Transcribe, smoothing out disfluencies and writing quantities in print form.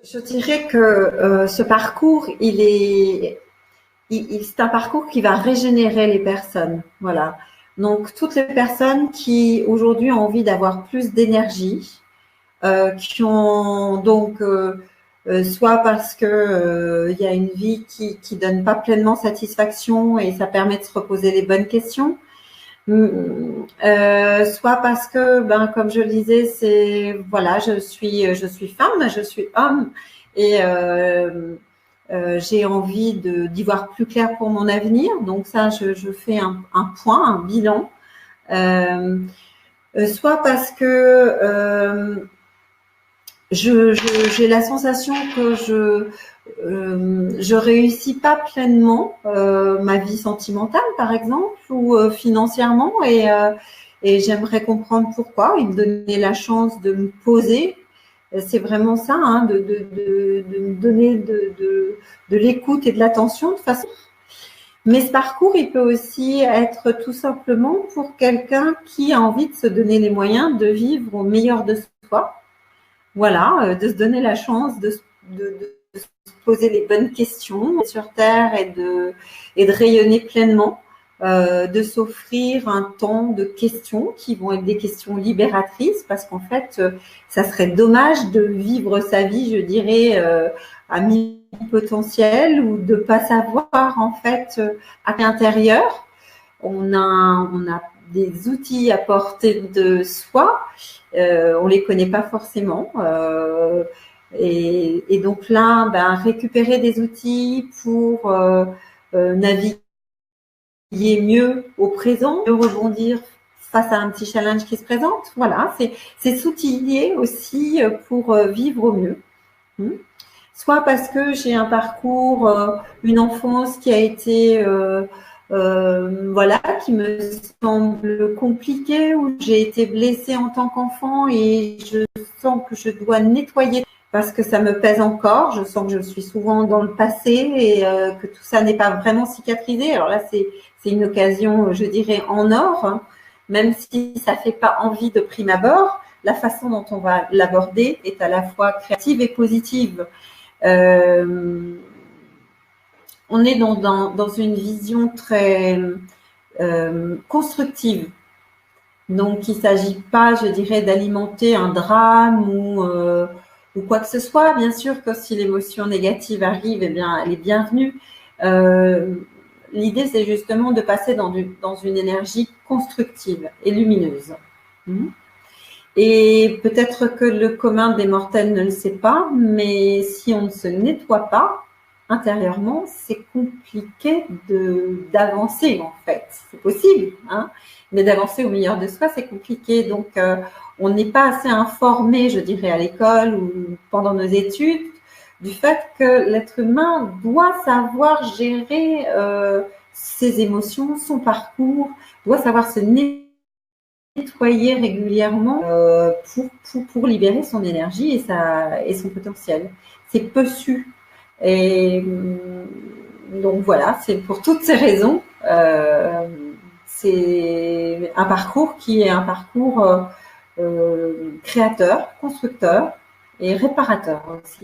Je dirais que ce parcours, c'est un parcours qui va régénérer les personnes. Voilà. Donc, toutes les personnes qui aujourd'hui ont envie d'avoir plus d'énergie, qui ont donc soit parce que il y a une vie qui donne pas pleinement satisfaction et ça permet de se reposer les bonnes questions. Soit parce que, ben, comme je le disais, c'est voilà, je suis femme, je suis homme et j'ai envie d'y voir plus clair pour mon avenir. Donc ça, je fais un point, un bilan. Euh, Soit parce que j'ai la sensation que je réussis pas pleinement ma vie sentimentale, par exemple, ou financièrement, et j'aimerais comprendre pourquoi et me donner la chance de me poser. C'est vraiment ça, hein, de me donner de l'écoute et de l'attention de façon. Mais ce parcours, il peut aussi être tout simplement pour quelqu'un qui a envie de se donner les moyens de vivre au meilleur de soi. Voilà, de se donner la chance de se poser les bonnes questions sur Terre et de rayonner pleinement, de s'offrir un temps de questions qui vont être des questions libératrices parce qu'en fait, ça serait dommage de vivre sa vie, je dirais, à mi-potentiel ou de pas savoir en fait à l'intérieur. On a des outils à portée de soi, on les connaît pas forcément. Et donc là, ben, récupérer des outils pour naviguer mieux au présent, mieux rebondir face à un petit challenge qui se présente. Voilà, c'est s'outiller aussi pour vivre au mieux. Soit parce que j'ai un parcours, une enfance qui a été voilà, qui me semble compliquée, où j'ai été blessée en tant qu'enfant et je sens que je dois nettoyer parce que ça me pèse encore. Je sens que je suis souvent dans le passé et que tout ça n'est pas vraiment cicatrisé. Alors là, c'est une occasion, je dirais, en or, hein, même si ça fait pas envie de prime abord. La façon dont on va l'aborder est à la fois créative et positive. Euh, on est dans une vision très constructive. Donc, il ne s'agit pas, je dirais, d'alimenter un drame ou quoi que ce soit. Bien sûr que si l'émotion négative arrive, eh bien, elle est bienvenue. Euh, L'idée, c'est justement de passer dans une énergie constructive et lumineuse. Et peut-être que le commun des mortels ne le sait pas, mais si on ne se nettoie pas intérieurement, c'est compliqué d'avancer en fait. C'est possible, hein, mais d'avancer au meilleur de soi, c'est compliqué. Donc, on n'est pas assez informé, je dirais, à l'école ou pendant nos études, du fait que l'être humain doit savoir gérer ses émotions, son parcours, doit savoir se nettoyer régulièrement pour libérer son énergie et son potentiel. C'est peu su. Et donc voilà, c'est pour toutes ces raisons. C'est un parcours qui est un parcours créateur, constructeur et réparateur aussi.